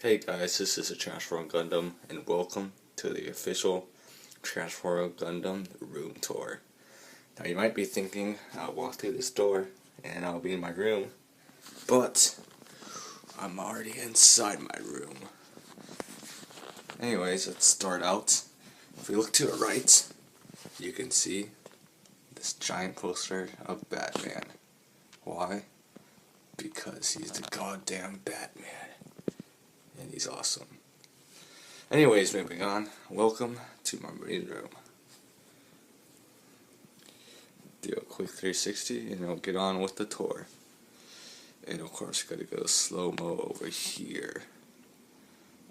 Hey guys, this is a Transform Gundam, and welcome to the official Transform Gundam room tour. Now you might be thinking, I'll walk through this door and I'll be in my room, but I'm already inside my room. Anyways, let's start out. If we look to the right, you can see this giant poster of Batman. Why? Because he's the goddamn Batman. And he's awesome. Anyways, moving on. Welcome to my main room. Do a quick 360 and we'll get on with the tour. And of course, gotta go slow-mo over here.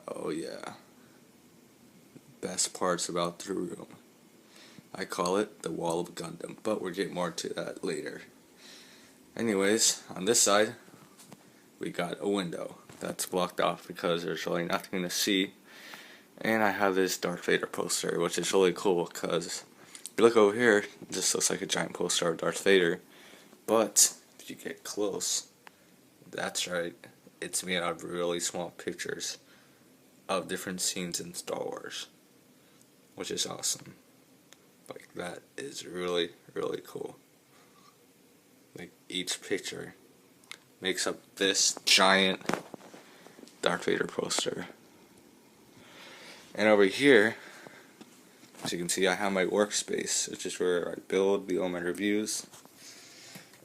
Oh yeah. Best parts about the room. I call it the Wall of Gundam, but we'll get more to that later. Anyways, on this side, we got a window that's blocked off because there's really nothing to see. And I have this Darth Vader poster, which is really cool because if you look over here, it just looks like a giant poster of Darth Vader. But if you get close, that's right, it's made out of really small pictures of different scenes in Star Wars, which is awesome. Like, that is really, really cool. Like, each picture makes up this giant Darth Vader poster. And over here, as you can see, I have my workspace, which is where I build all my reviews.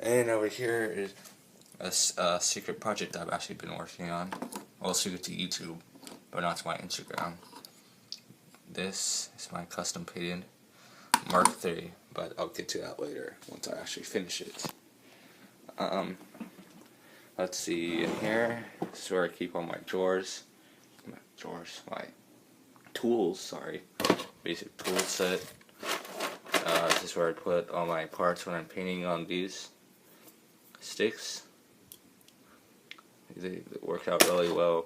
And over here is a secret project I've actually been working on. Well, secret to YouTube, but not to my Instagram. This is my custom painted Mark III, but I'll get to that later once I actually finish it. Let's see, in here, this is where I keep all my drawers. My tools, sorry. Basic tool set. This is where I put all my parts when I'm painting on these sticks. They work out really well.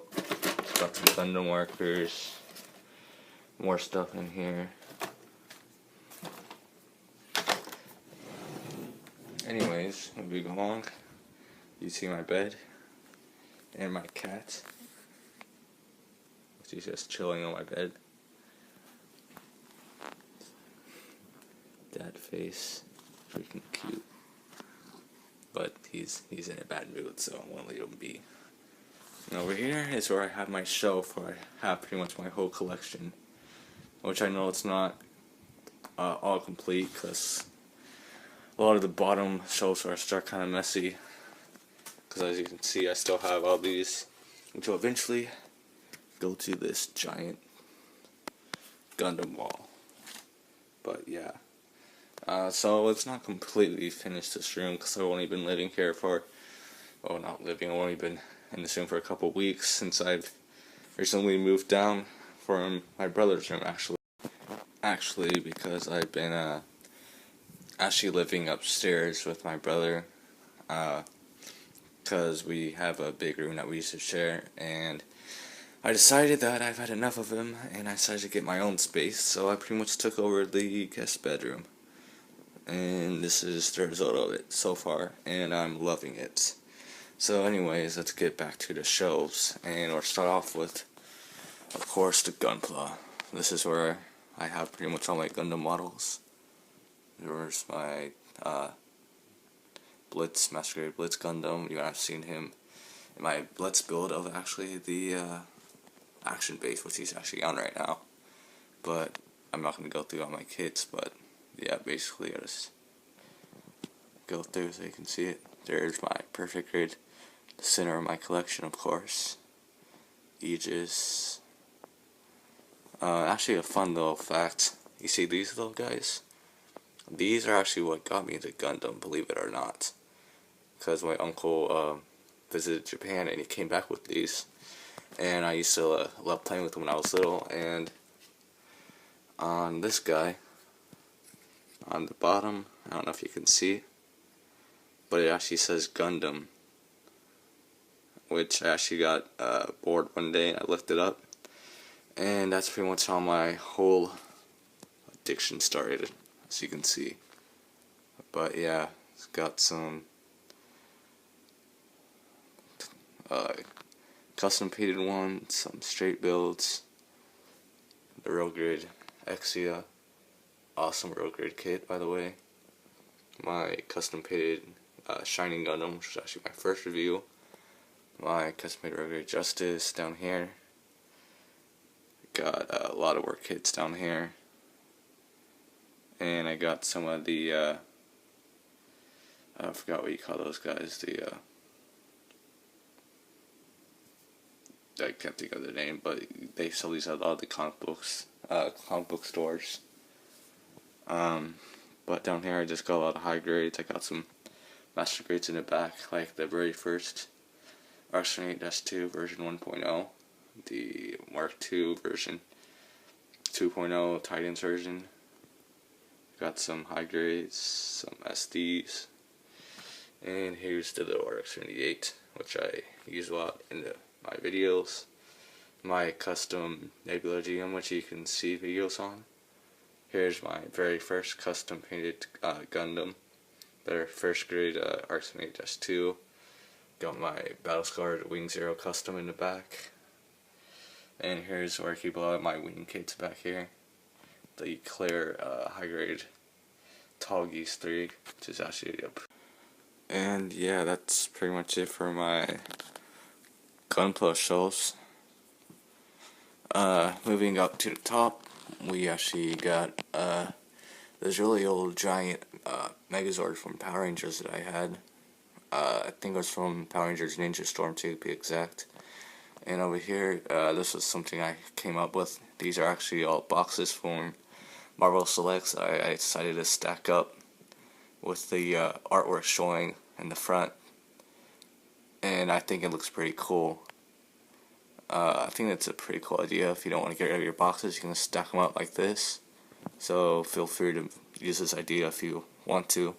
Got some Gundam markers. More stuff in here. Anyways, moving along. You see my bed and my cat. She's just chilling on my bed. That face, freaking cute. But he's in a bad mood, so I won't leave him be. And over here is where I have my shelf, where I have pretty much my whole collection. Which I know it's not all complete, because a lot of the bottom shelves are still kind of messy. Because as you can see, I still have all these, which will eventually go to this giant Gundam wall. But yeah. So it's not completely finished this room because I've only been living here for, well, not living, I've only been in this room for a couple weeks since I've recently moved down from my brother's room, actually because I've been actually living upstairs with my brother, because we have a big room that we used to share, and I decided that I've had enough of him and I decided to get my own space, so I pretty much took over the guest bedroom. And this is the result of it so far, and I'm loving it. So anyways, let's get back to the shelves, and we'll start off with, of course, the Gunpla. This is where I have pretty much all my Gundam models. There's my Master Grade Blitz Gundam. You might have seen him in my Blitz build of actually the action base, which he's actually on right now. But I'm not going to go through all my kits, but yeah, basically I just go through so you can see it. There's my perfect grid, the center of my collection, of course. Aegis. Actually a fun little fact. You see these little guys? These are actually what got me into Gundam, believe it or not. Because my uncle visited Japan and he came back with these. And I used to love playing with them when I was little. And on this guy, on the bottom, I don't know if you can see, but it actually says Gundam, which I actually got bored one day and I lifted up, and that's pretty much how my whole addiction started, as you can see. But yeah, it's got some custom painted one, some straight builds, the Real Grid Exia, awesome Real Grid kit by the way, my custom painted Shining Gundam, which was actually my first review, my custom painted Real Grid Justice down here, got a lot of work kits down here, and I got some of the, I forgot what you call those guys, I can't think of the name, but they sell these at all the comic book stores. But down here I just got a lot of high grades. I got some master grades in the back, like the very first R78-2 version 1.0, the Mark II version 2.0 Titans version. Got some high grades, some SDs, and here's the RX-78, which I use a lot in my videos. My custom Nebula GM, which you can see videos on. Here's my very first custom painted Gundam, their first grade RX-78-2. Got my Battle-Scarred Wing Zero custom in the back. And here's where I keep a lot of my wing kits back here. The clear high grade Tall Geese 3, which is actually and yeah, that's pretty much it for my Gunpla shows. Moving up to the top, we actually got this really old giant Megazord from Power Rangers that I had. I think it was from Power Rangers Ninja Storm 2 to be exact. And over here, this was something I came up with. These are actually all boxes from Marvel Selects I decided to stack up with the artwork showing in the front. And I think it looks pretty cool. I think that's a pretty cool idea. If you don't want to get rid of your boxes, you can stack them up like this. So feel free to use this idea if you want to.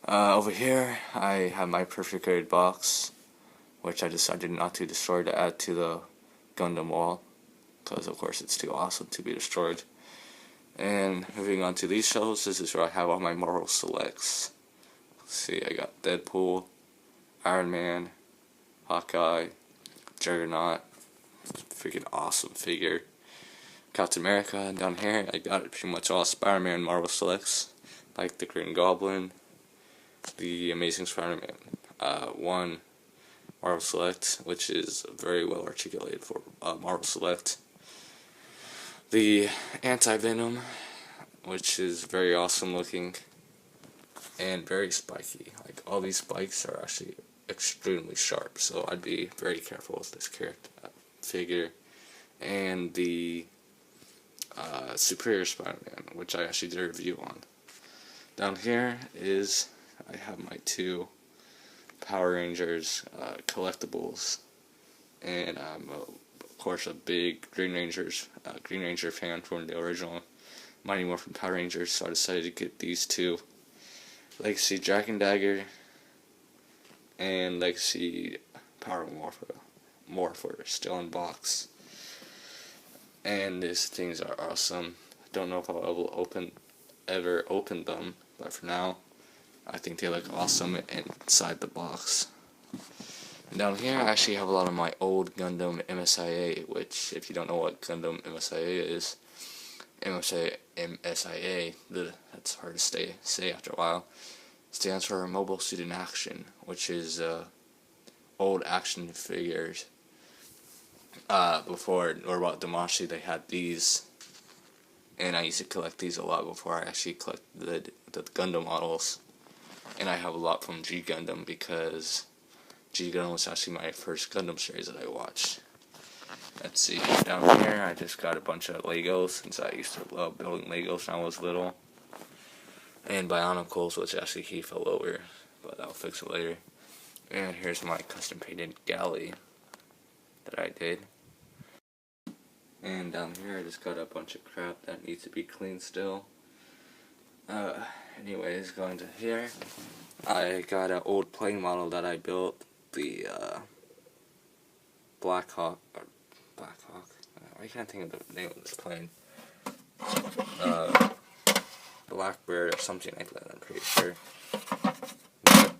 Over here, I have my perfect graded box, which I decided not to destroy to add to the Gundam wall, because of course it's too awesome to be destroyed. And moving on to these shelves, this is where I have all my Marvel Selects. Let's see, I got Deadpool, Iron Man, Hawkeye, Juggernaut, freaking awesome figure, Captain America, and down here I got pretty much all Spider-Man Marvel Selects, like the Green Goblin, the Amazing Spider-Man 1 Marvel Select, which is very well articulated for Marvel Select, the Anti-Venom, which is very awesome looking, and very spiky. Like, all these spikes are actually extremely sharp, so I'd be very careful with this character figure. And the Superior Spider-Man, which I actually did a review on. Down here is, I have my two Power Rangers collectibles, and I'm of course a big Green Ranger fan from the original Mighty Morphin Power Rangers, so I decided to get these two, Legacy Dragon Dagger and Legacy Power Morpher still in box. And these things are awesome. I don't know if I'll ever open them, but for now I think they look awesome inside the box. And down here I actually have a lot of my old Gundam MSIA, which, if you don't know what Gundam MSIA is, MSIA, that's hard to say after a while, stands for Mobile Suit in Action, which is old action figures. Before Norbot Damashi, they had these, and I used to collect these a lot before I actually collected the Gundam models. And I have a lot from G Gundam, because G Gundam was actually my first Gundam series that I watched. Let's see, down here I just got a bunch of Legos, since I used to love building Legos when I was little. And Bionicles, which actually he fell over, but I'll fix it later. And here's my custom painted galley that I did. And down here I just got a bunch of crap that needs to be cleaned still. Anyways, going to here, I got an old plane model that I built, the Blackhawk. I can't think of the name of this plane. Blackbird or something like that, I'm pretty sure. But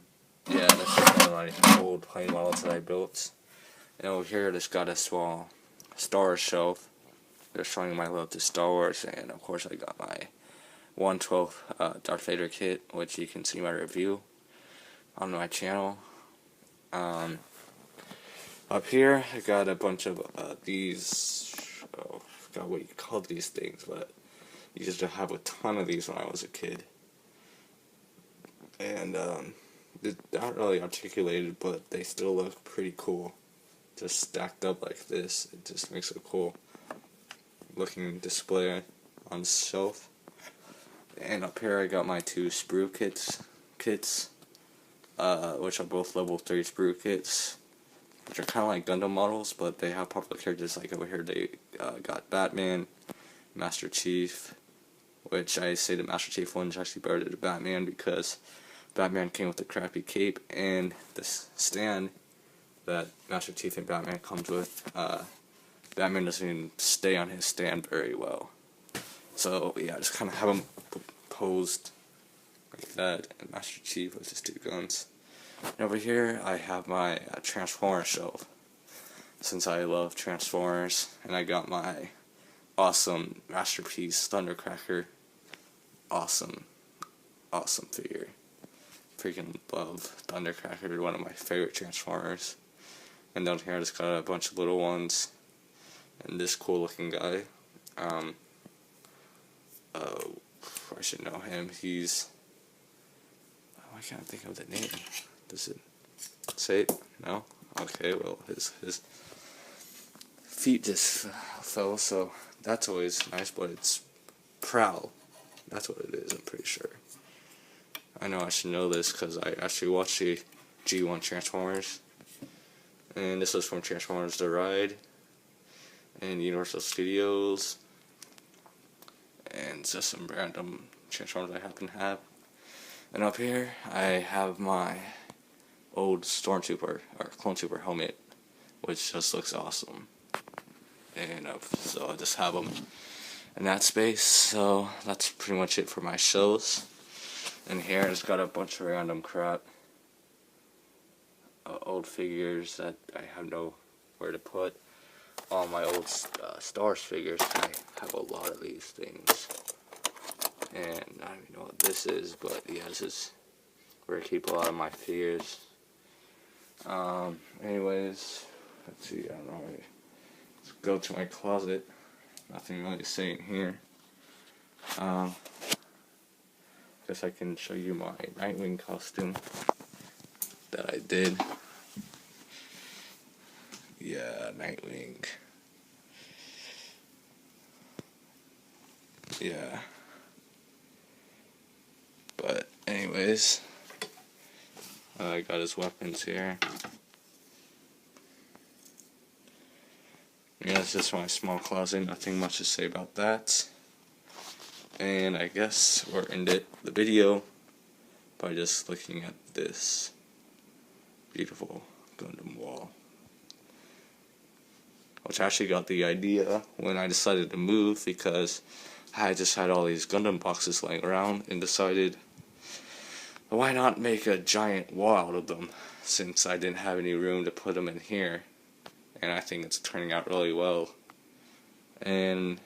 yeah, that's just one of my old plane models that I built. And over here, just got a small Star Wars shelf. Just showing my love to Star Wars, and of course I got my 1/12 Darth Vader kit, which you can see my review on my channel. Up here, I got a bunch of these. Oh, I forgot what you call these things, but you used to have a ton of these when I was a kid. And they're not really articulated, but they still look pretty cool. Just stacked up like this, it just makes a cool looking display on the shelf. And up here I got my 2 sprue kits, which are both level 3 sprue kits, which are kind of like Gundam models, but they have popular characters. Like over here they got Batman, Master Chief, which I say the Master Chief one is actually better than the Batman, because Batman came with the crappy cape, and the stand that Master Chief and Batman comes with, Batman doesn't even stay on his stand very well. So yeah, I just kind of have him posed like that, and Master Chief with his 2 guns. And over here I have my Transformers shelf, since I love Transformers, and I got my awesome Masterpiece Thundercracker. Awesome figure. Freaking love Thundercracker, one of my favorite Transformers. And down here I just got a bunch of little ones, and this cool looking guy. I should know him. He's, I can't think of the name. Does it say it? No? Okay, well his feet just fell, so that's always nice, but it's Prowl. That's what it is, I'm pretty sure. I know I should know this because I actually watched the G1 Transformers. And this was from Transformers The Ride and Universal Studios. And just some random Transformers I happen to have. And up here I have my old Stormtrooper or Clone Trooper helmet, which just looks awesome. And so I just have them in that space. So that's pretty much it for my shows. And here I just got a bunch of random crap, old figures that I have nowhere to put. All my old Star Wars figures. I have a lot of these things, and I don't even know what this is, but yeah, this is where I keep a lot of my figures. Anyways, let's see. I don't know. Let's go to my closet. Nothing really to say in here. Guess I can show you my Nightwing costume that I did. Yeah, Nightwing. Yeah. But anyways, I got his weapons here. Yeah, it's just my small closet. Nothing much to say about that. And I guess we're ending the video by just looking at this beautiful Gundam wall, which I actually got the idea when I decided to move, because I just had all these Gundam boxes laying around and decided, why not make a giant wall out of them, since I didn't have any room to put them in here. And I think it's turning out really well. And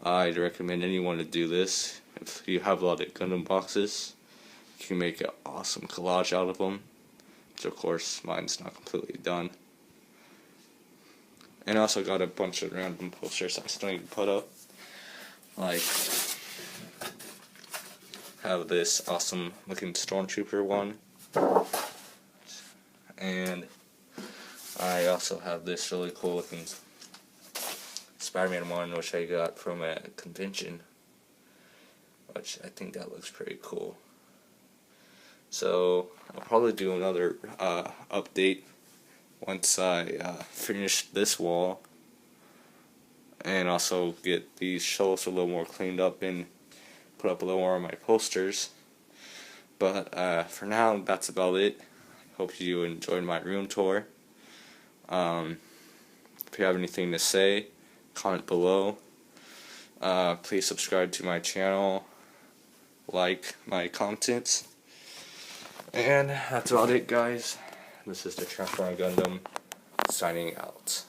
I'd recommend anyone to do this. If you have a lot of Gundam boxes, you can make an awesome collage out of them. Which of course, mine's not completely done. And I also got a bunch of random posters I still need to put up. Like, have this awesome looking Stormtrooper one. And I also have this really cool looking Spider-Man one, which I got from a convention, which I think that looks pretty cool. So I'll probably do another update once I finish this wall, and also get these shelves a little more cleaned up and put up a little more of my posters. But for now, that's about it. Hope you enjoyed my room tour. If you have anything to say, comment below. Please subscribe to my channel, like my content, and that's about it, guys. This is the Transformer Gundam signing out.